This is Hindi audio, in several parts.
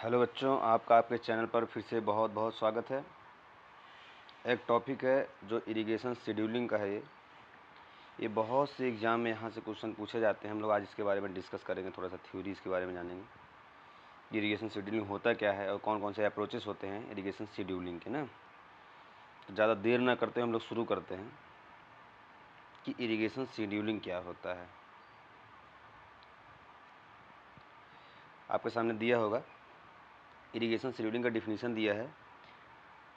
हेलो बच्चों, आपका आपके चैनल पर फिर से बहुत बहुत स्वागत है। एक टॉपिक है जो इरिगेशन शेड्यूलिंग का है। ये बहुत से एग्ज़ाम में यहाँ से क्वेश्चन पूछे जाते हैं। हम लोग आज इसके बारे में डिस्कस करेंगे, थोड़ा सा थ्योरी इसके बारे में जानेंगे। इरिगेशन शेड्यूलिंग होता क्या है और कौन कौन से अप्रोचेस होते हैं इरिगेशन शेड्यूलिंग के ना। तो ज़्यादा देर ना करते हम लोग शुरू करते हैं कि इरिगेशन शेड्यूलिंग क्या होता है। आपके सामने दिया होगा, इरिगेशन शेड्यूलिंग का डिफिनीशन दिया है,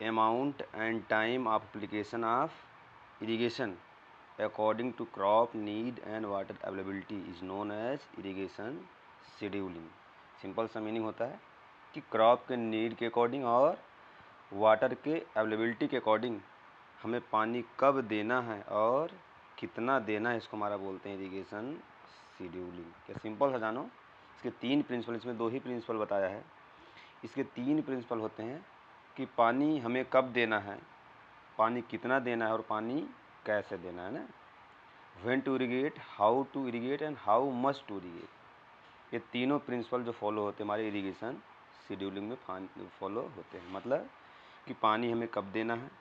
amount and time of application of irrigation according to crop need and water availability is known as irrigation scheduling। Simple सा मीनिंग होता है कि क्रॉप के नीड के अकॉर्डिंग और वाटर के अवेलेबिलिटी के अकॉर्डिंग हमें पानी कब देना है और कितना देना है, इसको हमारा बोलते हैं इरिगेशन शेड्यूलिंग। क्या सिंपल सा जानो, इसके तीन प्रिंसिपल, इसमें दो ही प्रिंसिपल बताया है। इसके तीन प्रिंसिपल होते हैं कि पानी हमें कब देना है, पानी कितना देना है और पानी कैसे देना है ना। When to irrigate, how to irrigate and how much to irrigate. ये तीनों प्रिंसिपल जो फॉलो होते हैं हमारे इरिगेशन शेड्यूलिंग में फॉलो होते हैं। मतलब कि पानी हमें कब देना है,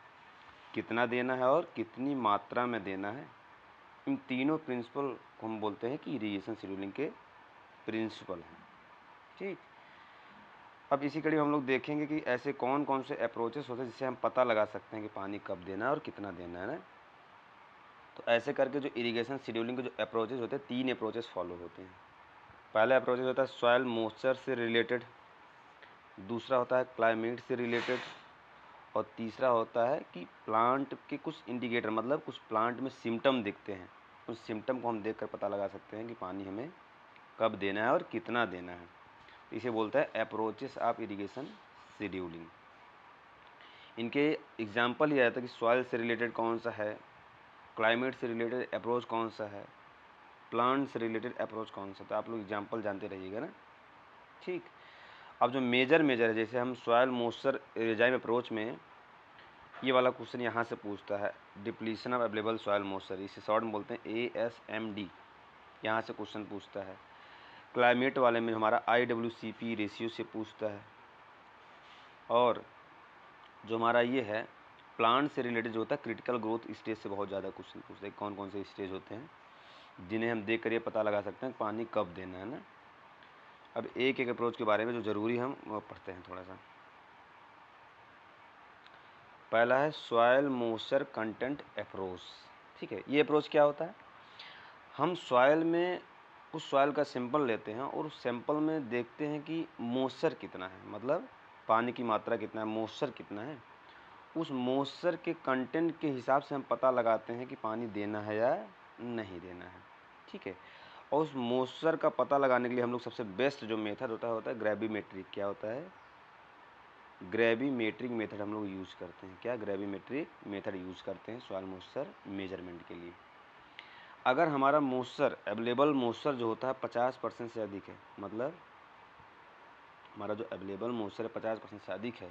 कितना देना है और कितनी मात्रा में देना है। इन तीनों प्रिंसिपल को हम बोलते हैं कि इरिगेशन शेड्यूलिंग के प्रिंसिपल हैं। ठीक, अब इसी कड़ी हम लोग देखेंगे कि ऐसे कौन कौन से अप्रोचेस होते हैं जिससे हम पता लगा सकते हैं कि पानी कब देना है और कितना देना है ना। तो ऐसे करके जो इरिगेशन शेड्यूलिंग के जो अप्रोचेस होते हैं, तीन अप्रोचेस फॉलो होते हैं। पहला अप्रोचेस होता है सॉइल मॉइस्चर से रिलेटेड, दूसरा होता है क्लाइमेट से रिलेटेड, और तीसरा होता है कि प्लांट के कुछ इंडिकेटर, मतलब कुछ प्लांट में सिम्टम दिखते हैं, उस सिम्टम को हम देख कर पता लगा सकते हैं कि पानी हमें कब देना है और कितना देना है। इसे बोलता है अप्रोचेस ऑफ इरिगेशन शेड्यूलिंग। इनके एग्जाम्पल ये आता है कि सॉइल से रिलेटेड कौन सा है, क्लाइमेट से रिलेटेड अप्रोच कौन सा है, प्लांट से रिलेटेड अप्रोच कौन सा। तो आप लोग एग्जाम्पल जानते रहिएगा ना। ठीक, अब जो मेजर है, जैसे हम सॉइल मॉइस्चर रिजाइम अप्रोच में ये वाला क्वेश्चन यहाँ से पूछता है, depletion of available soil moisture, इसे शॉर्ट में बोलते हैं ASMD। यहाँ से क्वेश्चन पूछता है। क्लाइमेट वाले में हमारा IWCP रेशियो से पूछता है। और जो हमारा ये है प्लांट से रिलेटेड जो होता है, क्रिटिकल ग्रोथ स्टेज से बहुत ज़्यादा क्वेश्चन पूछते हैं। कौन कौन से स्टेज होते हैं जिन्हें हम देख कर ये पता लगा सकते हैं पानी कब देना है ना। अब एक एक अप्रोच के बारे में जो ज़रूरी हम पढ़ते हैं थोड़ा सा। पहला है सॉयल मॉइस्चर कंटेंट अप्रोच। ठीक है, ये अप्रोच क्या होता है, हम सॉयल में उस सॉयल का सैंपल लेते हैं और उस सैंपल में देखते हैं कि मॉइस्चर कितना है, मतलब पानी की मात्रा कितना है, मॉइस्चर कितना है। उस मॉइस्चर के कंटेंट के हिसाब से हम पता लगाते हैं कि पानी देना है या नहीं देना है। ठीक है, और उस मॉइस्चर का पता लगाने के लिए हम लोग सबसे बेस्ट जो मेथड होता है ग्रेविमेट्रिक। क्या होता है, ग्रेविमेट्रिक मेथड हम लोग यूज़ करते हैं। क्या, ग्रेविमेट्रिक मेथड यूज़ करते हैं सॉइल मॉइस्चर मेजरमेंट के लिए। अगर हमारा मॉइस्चर, अवेलेबल मॉइस्चर जो होता है 50% से अधिक है, मतलब हमारा जो अवेलेबल मॉइस्चर 50% से अधिक है,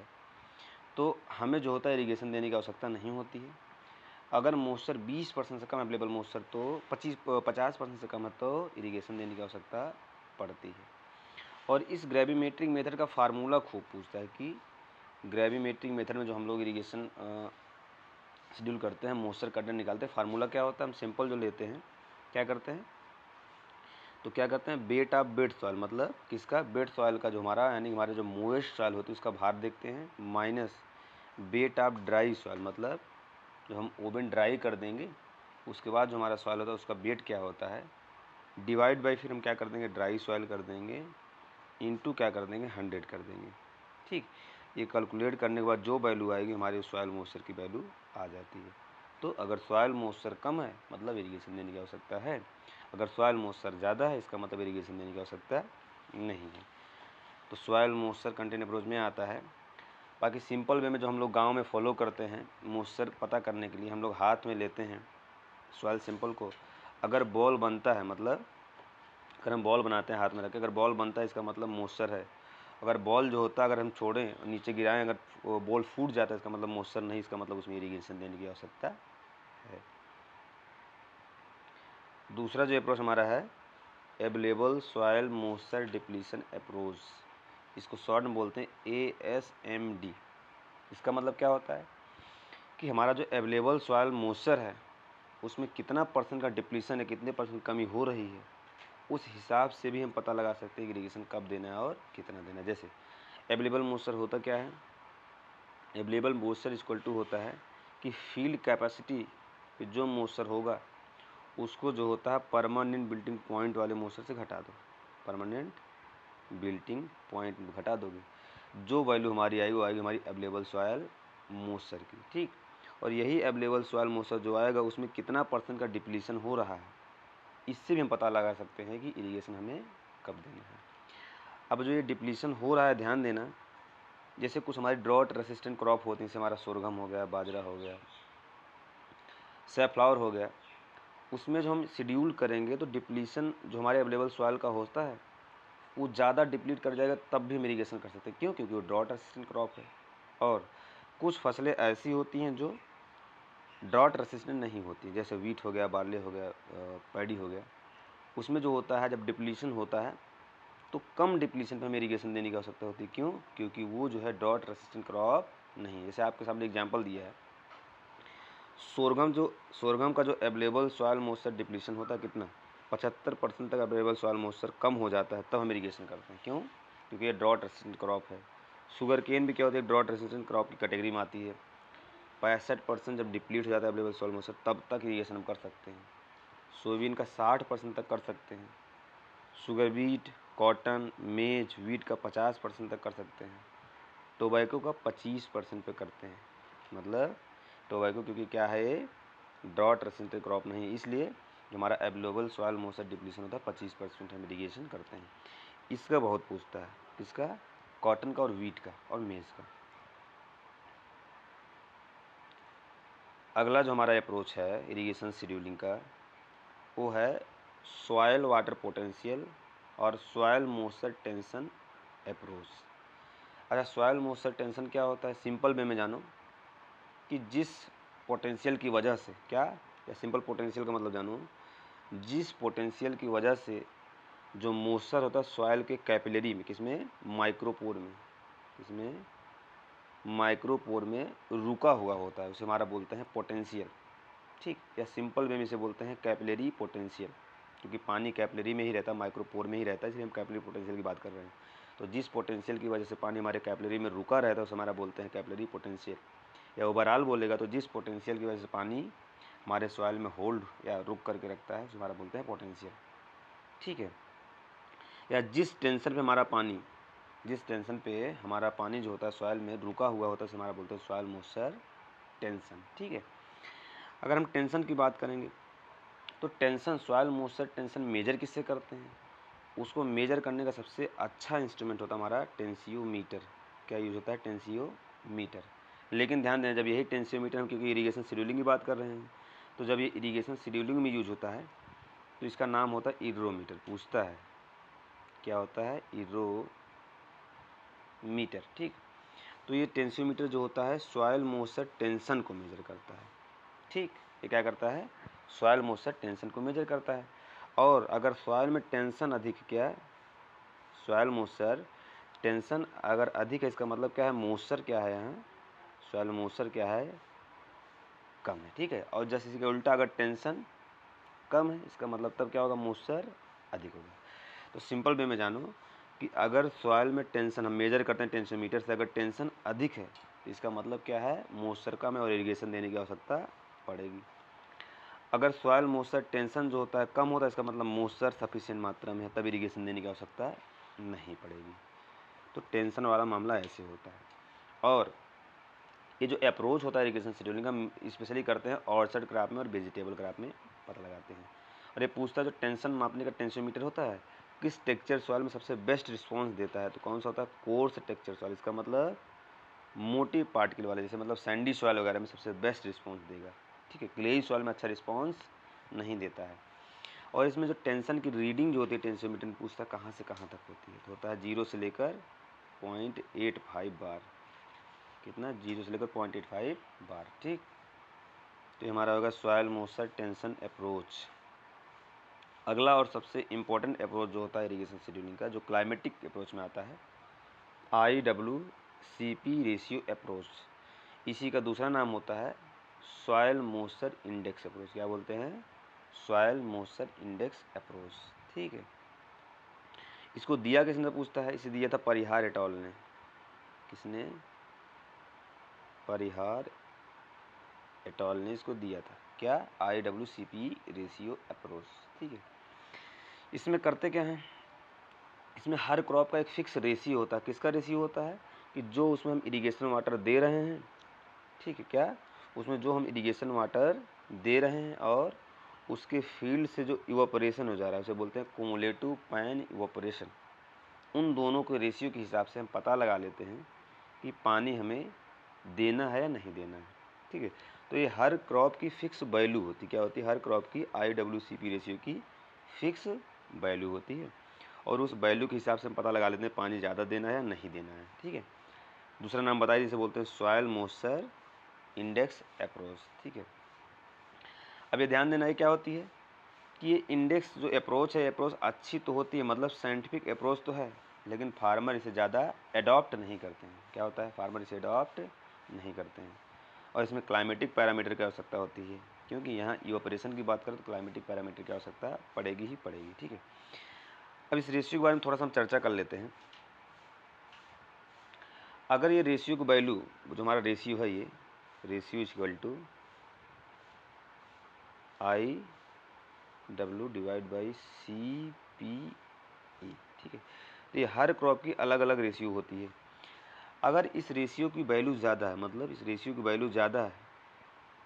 तो हमें जो होता है इरिगेशन देने की आवश्यकता नहीं होती है। अगर मॉइस्चर 20% से कम अवेलेबल मॉइस्चर, तो 50% से कम है तो इरिगेशन देने की आवश्यकता पड़ती है। और इस ग्रेविमेट्रिक मेथड का फार्मूला खूब पूछता है कि ग्रेविमेट्रिक मेथड में जो हम लोग इरिगेशन शेड्यूल करते हैं, मॉइस्चर कंटेंट निकालते हैं, फार्मूला क्या होता है, हम सिंपल जो लेते हैं, क्या करते हैं, तो क्या करते हैं, वेट ऑफ वेट सॉइल, मतलब किसका, वेट सॉइल का, जो हमारा यानी हमारे जो मोइस्ट सॉइल होती है उसका भार देखते हैं, minus weight of dry soil, मतलब जो हम ओवन ड्राई कर देंगे उसके बाद जो हमारा सॉइल होता है उसका वेट क्या होता है, डिवाइड बाई फिर हम क्या कर देंगे, ड्राई सॉइल कर देंगे, इनटू क्या कर देंगे, 100 कर देंगे। ठीक, ये कैलकुलेट करने के बाद जो वैल्यू आएगी हमारे सॉइल मॉइस्चर की वैल्यू आ जाती है। तो अगर सॉइल मॉइस्चर कम है मतलब इरिगेशन देने की आवश्यकता है, अगर सॉइल मॉइस्चर ज़्यादा है इसका मतलब इरिगेशन देने की आवश्यकता नहीं है। तो सॉइल मॉइस्चर कंटेंट अप्रोच में आता है। बाकी सिंपल वे में जो हम लोग गांव में फॉलो करते हैं, मॉइस्चर पता करने के लिए हम लोग हाथ में लेते हैं सॉइल सैंपल को। अगर बॉल बनता है, मतलब अगर हम बॉल बनाते हैं हाथ में रख के, अगर बॉल बनता है इसका मतलब मॉइस्चर है। अगर बॉल जो होता है अगर हम छोड़ें और नीचे गिराएं, अगर वो बॉल फूट जाता है इसका मतलब मॉइस्चर नहीं, इसका मतलब उसमें इरिगेशन देने की आवश्यकता है। दूसरा जो अप्रोच हमारा है available soil moisture depletion approach. इसको शॉर्ट में बोलते हैं ASMD। इसका मतलब क्या होता है कि हमारा जो अवेलेबल सॉइल मॉइस्चर है उसमें कितना % का डिप्लीशन है, कितने % कमी हो रही है, उस हिसाब से भी हम पता लगा सकते हैं कि इरिगेशन कब देना है और कितना देना है। जैसे अवेलेबल मॉइस्चर होता क्या है, अवेलेबल मॉइस्चर इक्वल टू होता है कि फील्ड कैपेसिटी पे जो मॉइस्चर होगा उसको जो होता है परमानेंट बिल्टिंग पॉइंट वाले मॉइस्चर से घटा दो, परमानेंट बिल्टिंग पॉइंट घटा दोगे, जो वैल्यू हमारी आएगी वो आएगी हमारी अवेलेबल सॉइल मॉइस्चर की, ठीक। और यही अवेलेबल सॉइल मॉइस्चर जो आएगा उसमें कितना % का डिप्लीशन हो रहा है, इससे भी हम पता लगा सकते हैं कि इरिगेशन हमें कब देना है। अब जो ये डिप्लीशन हो रहा है, ध्यान देना, जैसे कुछ हमारी ड्रॉट रेसिस्टेंट क्रॉप होती हैं, जैसे हमारा सोरगम हो गया, बाजरा हो गया, सैफ्लावर हो गया, उसमें जो हम शेड्यूल करेंगे तो डिप्लीशन जो हमारे अवेलेबल सॉइल का होता है वो ज़्यादा डिप्लीट कर जाएगा, तब भी हम इरिगेशन कर सकते हैं। क्यों? क्योंकि वो ड्रॉट रेसिस्टेंट क्रॉप है। और कुछ फसलें ऐसी होती हैं जो ड्रॉट रेसिस्टेंट नहीं होती, जैसे वीट हो गया, बार्ले हो गया, पैडी हो गया, उसमें जो होता है जब डिप्लीशन होता है तो कम डिप्लीशन पर हमें इरिगेशन देने की आवश्यकता होती है। क्यों? क्योंकि वो जो है ड्रॉट रेसिस्टेंट क्रॉप नहीं है। जैसे आपके सामने एग्जांपल दिया है, सोरगम का जो अवेलेबल सॉइल मॉइस्चर डिप्लीशन होता है कितना, 75% तक अवेलेबल सॉइल मॉइस्चर कम हो जाता है, तब हम इरिगेशन करते हैं। क्यों? क्योंकि ये ड्रॉट रेसिस्टेंट क्रॉप है। शुगर केन भी क्या होती है, ड्रॉट रेसिस्टेंट क्रॉप की कैटेगरी में आती है। 65% जब डिप्लीट हो जाता है अवेलेबल सॉइल मॉइस्चर तब तक इरिगेशन हम कर सकते हैं। सोयाबीन का 60% तक कर सकते हैं। शुगर बीट, कॉटन, मेज, वीट का 50% तक कर सकते हैं। टोबैको का 25% पे करते हैं। मतलब टोबैको क्योंकि क्या है, ये ड्रॉट रेसिस्टेंट क्रॉप नहीं, इसलिए जो हमारा अवेलेबल सॉइल मॉइस्चर डिप्लीशन होता है 25% हम इरिगेशन करते हैं। इसका बहुत पूछता है, किसका? कॉटन का और वीट का और मेज का। अगला जो हमारा अप्रोच है इरिगेशन शेड्यूलिंग का वो है सॉइल वाटर पोटेंशियल और सॉइल मॉइस्चर टेंशन अप्रोच। अच्छा, सॉइल मॉइस्चर टेंशन क्या होता है? सिंपल वे में जानो कि जिस पोटेंशियल की वजह से, क्या या सिंपल पोटेंशियल का मतलब जानो, जिस पोटेंशियल की वजह से जो मॉइस्चर होता है सॉइल के कैपिलरी में, किसमें? माइक्रोपोर में, किसमें? माइक्रोपोर में रुका हुआ होता है, उसे हमारा बोलते हैं पोटेंशियल, ठीक। या सिंपल वे में इसे बोलते हैं कैपिलरी पोटेंशियल, क्योंकि पानी कैपिलरी में ही रहता है, माइक्रोपोर में ही रहता है, इसलिए हम कैपिलरी पोटेंशियल की बात कर रहे हैं। तो जिस पोटेंशियल की वजह से पानी हमारे कैपिलरी में रुका रहता है उसे हमारा बोलते हैं कैपिलरी पोटेंशियल। या ओवरऑल बोलेगा तो जिस पोटेंशियल की वजह से पानी हमारे सॉइल में होल्ड या रुक करके रखता है उसे हमारा बोलते हैं पोटेंशियल, ठीक है। या जिस टेंशन पे हमारा पानी, जिस टेंशन पे हमारा पानी जो होता है सॉइल में रुका हुआ होता है उसे हमारा बोलते हैं सॉइल मॉइस्चर टेंशन, ठीक है। अगर हम टेंशन की बात करेंगे तो tension, soil moisture tension measure किससे करते हैं? उसको मेजर करने का सबसे अच्छा इंस्ट्रूमेंट होता है हमारा टेंसियोमीटर। क्या यूज होता है? टेंसियोमीटर। लेकिन ध्यान दें, जब यही टेंसियोमीटर हम क्योंकि इरिगेशन शेड्यूलिंग की बात कर रहे हैं, तो जब ये इरिगेशन शेड्यूलिंग में यूज होता है तो इसका नाम होता है इरोमीटर। पूछता है क्या होता है? इरोमीटर, ठीक। तो ये टेंसियोमीटर जो होता है सॉइल मॉइस्चर टेंशन को मेजर करता है, ठीक। ये क्या करता है? सॉइल मॉइस्चर टेंशन को मेजर करता है। और अगर सॉइल में टेंशन अधिक, क्या है? सॉइल मॉइस्चर टेंशन अगर अधिक है, इसका मतलब क्या है? मॉइस्चर क्या है यहाँ? सॉइल मॉइस्चर क्या है? कम है, ठीक है। और जैसे इसी का उल्टा, अगर टेंशन कम है इसका मतलब तब क्या होगा? मॉइस्चर अधिक होगा। तो सिंपल वे में जानो कि अगर सॉइल में टेंशन हम मेजर करते हैं टेंसियोमीटर से, अगर टेंशन अधिक है तो इसका मतलब क्या है? मॉइस्चर कम है और इरिगेशन देने की आवश्यकता पड़ेगी। अगर सॉइल मॉइस्चर टेंशन जो होता है कम होता है, इसका मतलब मॉइस्चर सफिशिएंट मात्रा में है, तब इरिगेशन देने की आवश्यकता नहीं पड़ेगी। तो टेंशन वाला मामला ऐसे होता है। और ये जो अप्रोच होता है इरिगेशन शेड्यूलिंग का, स्पेशली करते हैं ऑर्चर्ड क्रॉप में और वेजिटेबल क्रॉप में पता लगाते हैं। और ये पूछता है जो टेंशन मापने का टेंसियोमीटर होता है किस टेक्सचर सॉइल में सबसे बेस्ट रिस्पॉन्स देता है, तो कौन सा होता है? Course texture soil. इसका मतलब मोटी पार्टिकल वाले, जैसे मतलब सैंडी सॉइल वगैरह में सबसे बेस्ट रिस्पॉन्स देगा, ठीक है। क्लेई सॉइल में अच्छा रिस्पॉन्स नहीं देता है। और इसमें जो टेंशन की रीडिंग जो होती है टेंसियोमीटर में पूछता है कहाँ से कहाँ तक होती है, तो होता है 0 से लेकर 0.85 बार। कितना? 0 से लेकर 0.85 बार, ठीक। तो हमारा होगा सॉइल मॉइस्चर टेंशन अप्रोच। अगला और सबसे इम्पोर्टेंट अप्रोच जो होता है इरिगेशन शेड्यूलिंग का, जो क्लाइमेटिक अप्रोच में आता है, IWCP रेशियो अप्रोच, इसी का दूसरा नाम होता है सॉयल मॉइस्चर इंडेक्स अप्रोच। क्या बोलते हैं? Soil moisture index approach. ठीक है, इसको दिया किसने पूछता है? इसे दिया था परिहार एट ऑल ने। किसने? परिहार एट ऑल ने इसको दिया था। क्या? IWCP ratio approach. ठीक है, इसमें करते क्या हैं, इसमें हर क्रॉप का एक फिक्स रेशियो होता है। किसका रेशियो होता है? कि जो उसमें हम इरिगेशन वाटर दे रहे हैं, ठीक है, क्या उसमें जो हम इरिगेशन वाटर दे रहे हैं और उसके फील्ड से जो इवापोरेशन हो जा रहा है उसे बोलते हैं कुमुलेटिव पैन इवापोरेशन। उन दोनों के रेशियो के हिसाब से हम पता लगा लेते हैं कि पानी हमें देना है या नहीं देना है। ठीक है, तो ये हर क्रॉप की फिक्स वैल्यू होती। क्या होती है? हर क्रॉप की IWCP रेशियो की फिक्स वैल्यू होती है और उस वैल्यू के हिसाब से हम पता लगा लेते हैं पानी ज़्यादा देना है या नहीं देना है। ठीक है, दूसरा नाम बताइए, जिसे बोलते हैं सॉयल मॉइस्चर इंडेक्स अप्रोच। ठीक है, अब ये ध्यान देना है क्या होती है कि ये इंडेक्स जो अप्रोच है, अप्रोच अच्छी तो होती है, मतलब साइंटिफिक अप्रोच तो है, लेकिन फार्मर इसे ज़्यादा अडॉप्ट नहीं करते हैं। क्या होता है? फार्मर इसे अडॉप्ट नहीं करते हैं। और इसमें क्लाइमेटिक पैरामीटर की आवश्यकता होती है, क्योंकि यहाँ इवापोरेशन की बात करें तो क्लाइमेटिक पैरामीटर की आवश्यकता पड़ेगी ही पड़ेगी। ठीक है, अब इस रेशियो के बारे में थोड़ा सा हम चर्चा कर लेते हैं। अगर ये रेशियो की वैल्यू, जो हमारा रेशियो है, ये ratio equal to IW divide by CPE। ठीक है, तो ये हर क्रॉप की अलग अलग रेशियो होती है। अगर इस रेशियो की वैल्यू ज़्यादा है, मतलब इस रेशियो की वैल्यू ज़्यादा है,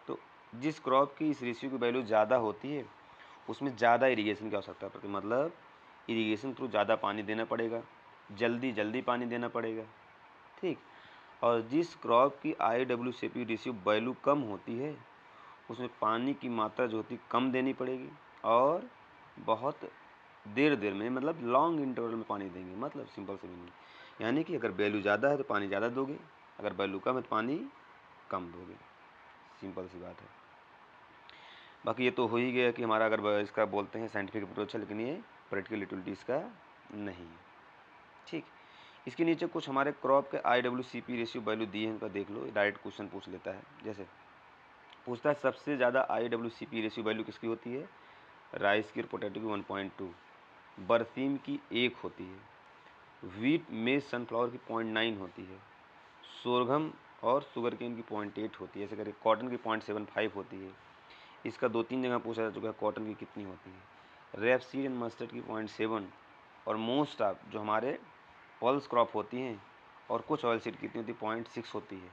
तो जिस क्रॉप की इस रेशियो की वैल्यू ज़्यादा होती है उसमें ज़्यादा इरिगेशन की आवश्यकता पड़ती है, मतलब इरिगेशन थ्रू ज़्यादा पानी देना पड़ेगा, जल्दी जल्दी पानी देना पड़ेगा। ठीक, और जिस क्रॉप की IWCP रेशियो वैल्यू कम होती है उसमें पानी की मात्रा जो होती है कम देनी पड़ेगी और बहुत देर देर में, मतलब लॉन्ग इंटरवल में पानी देंगे। मतलब सिंपल से मीनिंग, यानी कि अगर वैल्यू ज़्यादा है तो पानी ज़्यादा दोगे, अगर वैल्यू कम है तो पानी कम दोगे। सिंपल सी बात है। बाकी ये तो हो ही गया कि हमारा अगर इसका बोलते हैं साइंटिफिक अप्रोच है, लेकिन ये प्रैक्टिकल यूटिलिटी इसका नहीं है। ठीक, इसके नीचे कुछ हमारे क्रॉप के IWCP रेशियो वैल्यू दिए हैं, उनका देख लो। डायरेक्ट क्वेश्चन पूछ लेता है, जैसे पूछता है सबसे ज़्यादा IWCP रेशियो वैल्यू किसकी होती है? राइस की और पोटैटो की 1.2, बरसीम की 1 होती है, व्हीट मेज सनफ्लावर की 0.9 होती है, सोरघम और शुगर केन की 0.8 होती है, ऐसे करके कॉटन की 0.75 होती है। इसका 2-3 जगह पूछा जा चुका है कॉटन की कितनी होती है। रेपसीड एंड मस्टर्ड की 0.7 और मोस्ट ऑफ जो हमारे पल्स क्रॉप होती हैं और कुछ ऑयल सीड कितनी होती है? 0.6 होती है।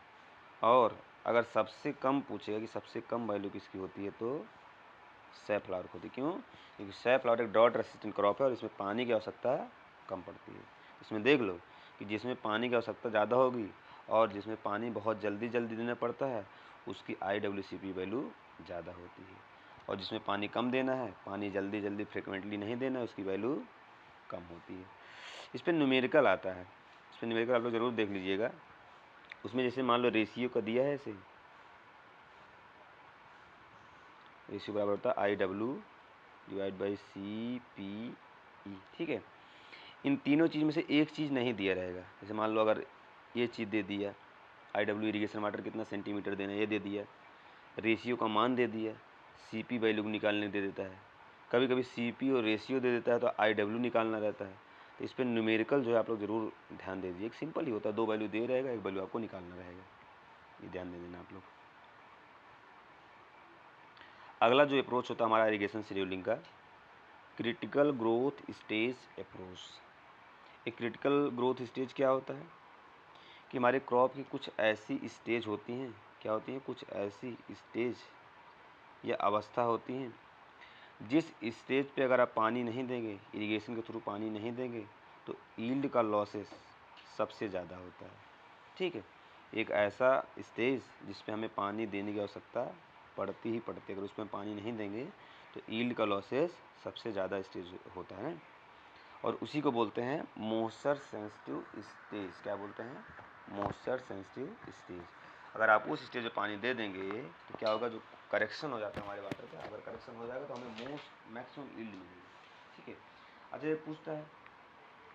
और अगर सबसे कम पूछेगा कि सबसे कम वैल्यू किसकी होती है, तो सैफ्लावर होती है। क्यों? क्योंकि सैफ्लावर एक ड्रॉट रेसिस्टेंट क्रॉप है और इसमें पानी की आवश्यकता कम पड़ती है। इसमें देख लो कि जिसमें पानी की आवश्यकता ज़्यादा होगी और जिसमें पानी बहुत जल्दी जल्दी देना पड़ता है उसकी IWCP वैल्यू ज़्यादा होती है, और जिसमें पानी कम देना है, पानी जल्दी जल्दी फ्रिक्वेंटली नहीं देना है, उसकी वैल्यू कम होती है। इस पर न्यूमेरिकल आता है, इस पर न्यूमेरिकल आप लोग ज़रूर देख लीजिएगा। उसमें जैसे मान लो रेशियो का दिया है, ऐसे रेशियो बराबर होता है IW डिवाइड बाई CPE। ठीक है, इन तीनों चीज़ में से एक चीज़ नहीं दिया रहेगा। जैसे मान लो अगर ये चीज़ दे दिया, IW इरिगेशन वाटर कितना सेंटीमीटर देना ये दे दिया, रेशियो का मान दे दिया, CP वैल्यू निकालने दे देता है, कभी कभी CP और रेशियो दे देता है तो IW निकालना रहता है। तो इस पर न्यूमेरिकल जो है आप लोग ज़रूर ध्यान दे दीजिए। एक सिंपल ही होता है, 2 वैल्यू दे रहेगा, एक वैल्यू आपको निकालना रहेगा, ये ध्यान दे देना आप लोग। अगला जो अप्रोच होता है हमारा इरिगेशन शेड्यूलिंग का, क्रिटिकल ग्रोथ स्टेज अप्रोच। एक क्रिटिकल ग्रोथ स्टेज क्या होता है कि हमारे क्रॉप की कुछ ऐसी स्टेज होती हैं, क्या होती हैं? कुछ ऐसी स्टेज या अवस्था होती हैं जिस स्टेज पे अगर आप पानी नहीं देंगे, इरिगेशन के थ्रू पानी नहीं देंगे, तो यील्ड का लॉसेस सबसे ज़्यादा होता है। ठीक है, एक ऐसा स्टेज जिस पे हमें पानी देने की आवश्यकता पड़ती ही पड़ती है, अगर उसमें पानी नहीं देंगे तो यील्ड का लॉसेस सबसे ज़्यादा स्टेज होता है, और उसी को बोलते हैं मॉइस्चर सेंसिटिव स्टेज। क्या बोलते हैं? Moisture sensitive stage. अगर आप उस स्टेज में पानी दे देंगे तो क्या होगा? जो करेक्शन हो जाता है हमारे वाटर का, अगर करेक्शन हो जाएगा तो हमें मैक्सिमम यील्ड मिलेगी। ठीक है, अच्छा ये पूछता है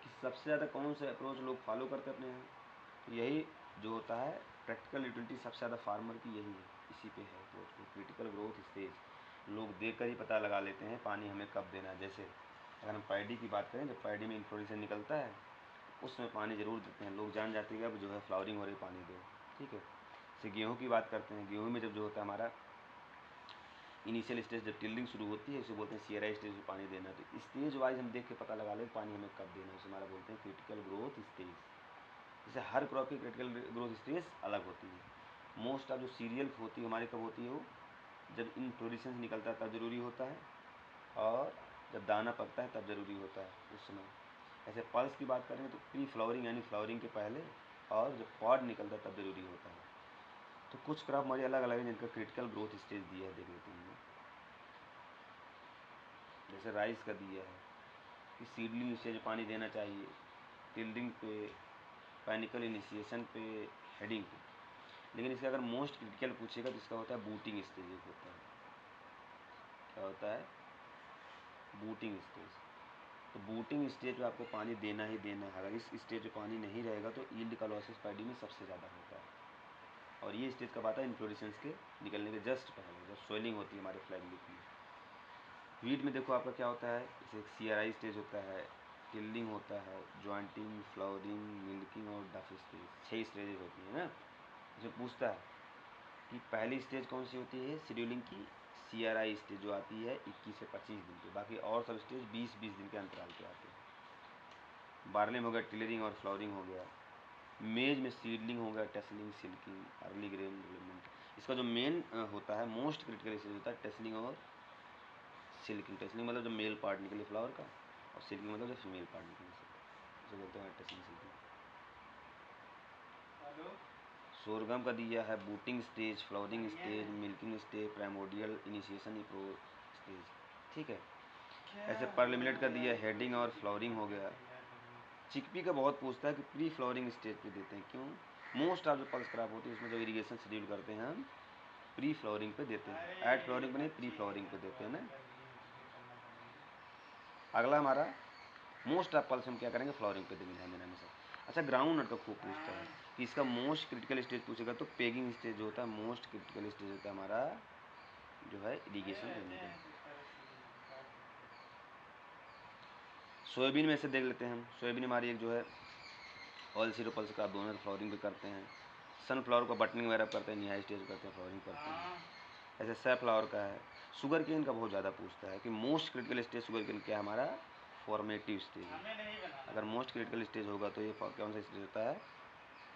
कि सबसे ज़्यादा कौन सा अप्रोच लोग फॉलो करते हैं अपने यहाँ? तो यही जो होता है प्रैक्टिकल यूटिलिटी सबसे ज़्यादा फार्मर की यही है, इसी पे है अप्रोच। तो क्रिटिकल ग्रोथ स्टेज लोग देख कर ही पता लगा लेते हैं पानी हमें कब देना है। जैसे अगर हम पैडी की बात करें, जब पैडी में इन्फ्लोरेशन निकलता है उसमें पानी ज़रूर देते हैं, लोग जान जाते हैं कि अब जो है फ्लावरिंग हो रही पानी दो, ठीक है। जैसे गेहूँ की बात करते हैं, गेहूँ में जब जो होता है हमारा इनिशियल स्टेज, जब टिल्डिंग शुरू होती है उसे बोलते हैं सीआरआई स्टेज में पानी देना। तो स्टेज वाइज हम देख के पता लगा लें पानी हमें कब देना है, उसे हमारा बोलते हैं क्रिटिकल ग्रोथ स्टेज। जैसे हर क्रॉप की क्रिटिकल ग्रोथ स्टेज अलग होती है। मोस्ट ऑफ जो सीरियल होती है हमारी कब होती है, वो जब इन्फ्लोरेसेंस निकलता है तब ज़रूरी होता है, और जब दाना पकता है तब ज़रूरी होता है उस समय। ऐसे पल्स की बात करेंगे तो प्री फ्लावरिंग यानी फ्लावरिंग के पहले, और जब पॉड निकलता है तब ज़रूरी होता है। तो कुछ क्रॉप हमारी अलग अलग है जिनका क्रिटिकल ग्रोथ स्टेज दिया है, देख लेते हैं। जैसे राइस का दिया है कि सीडलिंग स्टेज पानी देना चाहिए, टिल्डिंग पे, पैनिकल इनिशिएशन पे, हेडिंग पे। लेकिन इसका अगर मोस्ट क्रिटिकल पूछेगा तो इसका होता है बूटिंग स्टेज। एक होता है, क्या होता है, बूटिंग स्टेज। तो बूटिंग स्टेज पे आपको पानी देना ही देना है। अगर इस स्टेज पे पानी नहीं रहेगा तो यील्ड का लॉसेस पैडी में सबसे ज़्यादा होता है। और ये स्टेज कब आता है, इन्फ्लोरेसेंस के निकलने के जस्ट पहले, जब सोइलिंग होती है हमारे फ्लैग लीफ में। वीट में देखो आपका क्या होता है, जैसे सीआरआई स्टेज होता है, टिल्डिंग होता है, जॉइंटिंग, फ्लावरिंग, मिल्किंग और डफ स्टेज, 6 स्टेजेस होती है ना। इसमें पूछता है कि पहली स्टेज कौन सी होती है शेड्यूलिंग की, सीआरआई स्टेज जो आती है 21 से 25 दिन पे। बाकी और सब स्टेज 20-20 दिन के अंतराल पे आते हैं। बार्ले में हो गया टिलरिंग और फ्लावरिंग हो गया। मेज में सीडलिंग हो गया, tasseling, silking, early grain development. इसका जो मेन होता है मोस्ट क्रिटिकल स्टेज होता है टेसलिंग और सिल्किंग। टेसलिंग मतलब जब मेल पार्ट निकले फ्लावर का, और सिल्किंग मतलब जब फीमेल पार्ट निकले, इसे बोलते हैं टेसलिंग, सिल्किंग। सोरगम का दिया है booting stage, flowering stage, milking stage, primordial initiation stage, ठीक है। ऐसे पर्ल मिलेट का दिया हेडिंग और फ्लावरिंग हो गया। चिकपी का बहुत पूछता है कि प्री फ्लावरिंग स्टेज पे देते हैं, क्यों? मोस्ट ऑफ जो पल्स क्रॉप होती है उसमें जो इरिगेशन शेड्यूल करते हैं हम प्री फ्लावरिंग पे देते हैं, एट फ्लावरिंग पे नहीं, प्री फ्लावरिंग पे देते हैं ना। अगला हमारा मोस्ट ऑफ पल्स हम क्या करेंगे, फ्लावरिंग पे देंगे, ध्यान देना हमेशा। अच्छा, ग्राउंड नट का खूब पूछता है कि इसका मोस्ट क्रिटिकल स्टेज पूछेगा तो पेगिंग स्टेज जो होता है मोस्ट क्रिटिकल स्टेज होता है हमारा जो है इरिगेशन देने का। सोयाबीन में से देख लेते हैं हम। सोयाबीन हमारी एक जो है ऑयल सीरो पल्स का दोनों फ्लावरिंग पे करते हैं। सनफ्लावर का बटनिंग वगैरह करते हैं, निहाई स्टेज करते हैं, फ्लावरिंग करते हैं। ऐसे सैफ्लावर का है। शुगर केन का बहुत ज़्यादा पूछता है कि most critical stage sugarcane क्या है, हमारा फॉर्मेटिव स्टेज है। अगर मोस्ट क्रिटिकल स्टेज होगा तो ये कौन सा स्टेज होता है,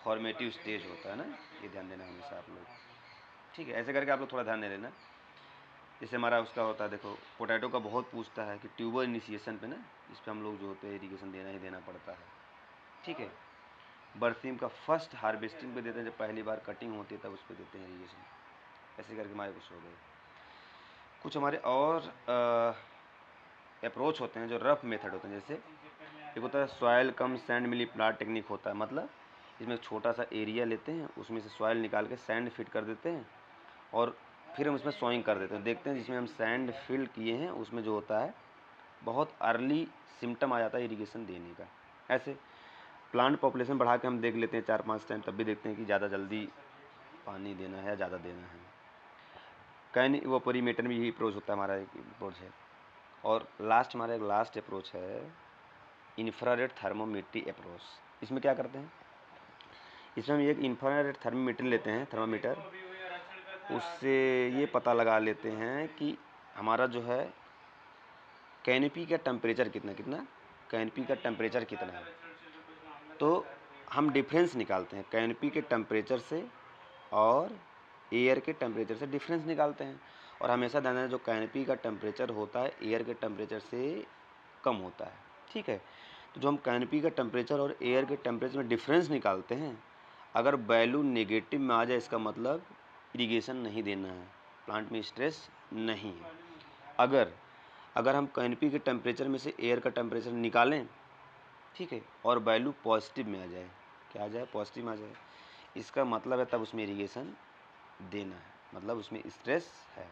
फॉर्मेटिव स्टेज होता है ना। ये ध्यान देना हमेशा आप लोग, ठीक है। ऐसे करके आप लोग थोड़ा ध्यान दे लेना। जैसे हमारा उसका होता है, देखो पोटैटो का बहुत पूछता है कि ट्यूबर इनिशिएशन पे ना, इस पर हम लोग जो होते हैं इरीगेशन देना ही देना पड़ता है, ठीक है। बरसीम का फर्स्ट हार्वेस्टिंग पे देते हैं, जब पहली बार कटिंग होती है तब उस पर देते हैं इरीगेशन। ऐसे करके हमारे कुछ हो गए। कुछ हमारे और अप्रोच होते हैं जो रफ मेथड होते हैं। जैसे एक होता है सॉयल कम सैंड मिली प्लाट टेक्निक होता है। मतलब इसमें एक छोटा सा एरिया लेते हैं, उसमें से सॉयल निकाल के सैंड फिट कर देते हैं, और फिर हम उसमें सोइंग कर देते हैं। देखते हैं जिसमें हम सैंड फिल किए हैं उसमें जो होता है बहुत अर्ली सिम्टम आ जाता है इरिगेशन देने का। ऐसे प्लांट पॉपुलेशन बढ़ा के हम देख लेते हैं 4-5 टाइम, तब भी देखते हैं कि ज़्यादा जल्दी पानी देना है या ज़्यादा देना है। कैन इवोपोरीमीटर में यही अप्रोच होता है, हमारा एक अप्रोच है। और लास्ट हमारा एक लास्ट अप्रोच है इंफ्रारेड थर्मोमेट्री अप्रोच। इसमें क्या करते हैं, इसमें हम एक इंफ्रारेड थर्मोमीटर लेते हैं, थर्मामीटर, उससे ये पता लगा लेते हैं कि हमारा जो है कैनोपी का टेम्परेचर कितना कैनोपी का टेम्परेचर कितना है। तो हम डिफरेंस निकालते हैं कैनोपी के टेम्परेचर से और एयर के टेम्परेचर से डिफरेंस निकालते हैं। और हमेशा ध्यान देना जो कैनोपी का टेम्परेचर होता है एयर के टेम्परेचर से कम होता है, ठीक है। तो जो हम कैनोपी का टेम्परेचर और एयर के टेम्परेचर में डिफरेंस निकालते हैं, अगर वैल्यू नेगेटिव में आ जाए इसका मतलब इरिगेशन नहीं देना है, प्लांट में स्ट्रेस नहीं है। अगर हम कैनोपी के टेम्परेचर में से एयर का टेम्परेचर निकालें, ठीक है, और वैल्यू पॉजिटिव में आ जाए, क्या आ जाए, पॉजिटिव में आ जाए, इसका मतलब है तब उसमें इरिगेशन देना है, मतलब उसमें स्ट्रेस है।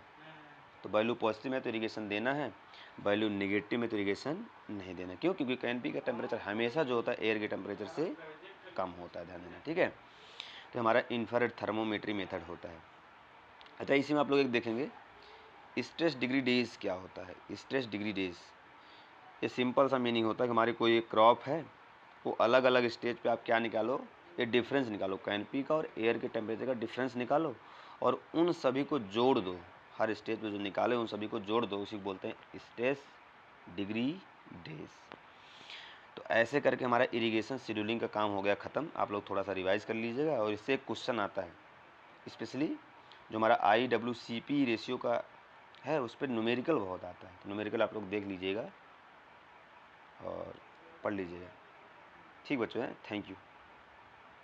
तो वैल्यू पॉजिटिव है तो इरिगेशन देना है, वैल्यू नेगेटिव में तो इरिगेशन नहीं देना। क्यों? क्योंकि कैनपी का टेम्परेचर हमेशा जो होता है एयर के टेम्परेचर से कम होता है, ध्यान देना, ठीक है। तो हमारा इंफ्रारेड थर्मोमेट्री मेथड होता है। अच्छा, इसी में आप लोग एक देखेंगे स्ट्रेस डिग्री डेज क्या होता है। स्ट्रेस डिग्री डेज ये सिंपल सा मीनिंग होता है कि हमारी कोई एक क्रॉप है, वो अलग अलग स्टेज पे आप क्या निकालो, ये डिफरेंस निकालो, कैनपी का और एयर के टेम्परेचर का डिफरेंस निकालो और उन सभी को जोड़ दो, हर स्टेज पे जो निकाले उन सभी को जोड़ दो, उसी को बोलते हैं स्ट्रेस डिग्री डेज। तो ऐसे करके हमारा इरिगेशन शेड्यूलिंग का काम हो गया ख़त्म। आप लोग थोड़ा सा रिवाइज कर लीजिएगा। और इससे एक क्वेश्चन आता है, स्पेशली जो हमारा IWCP रेशियो का है उस पर न्यूमेरिकल बहुत आता है। तो न्यूमेरिकल आप लोग देख लीजिएगा और पढ़ लीजिएगा। ठीक बच्चों हैं, थैंक यू।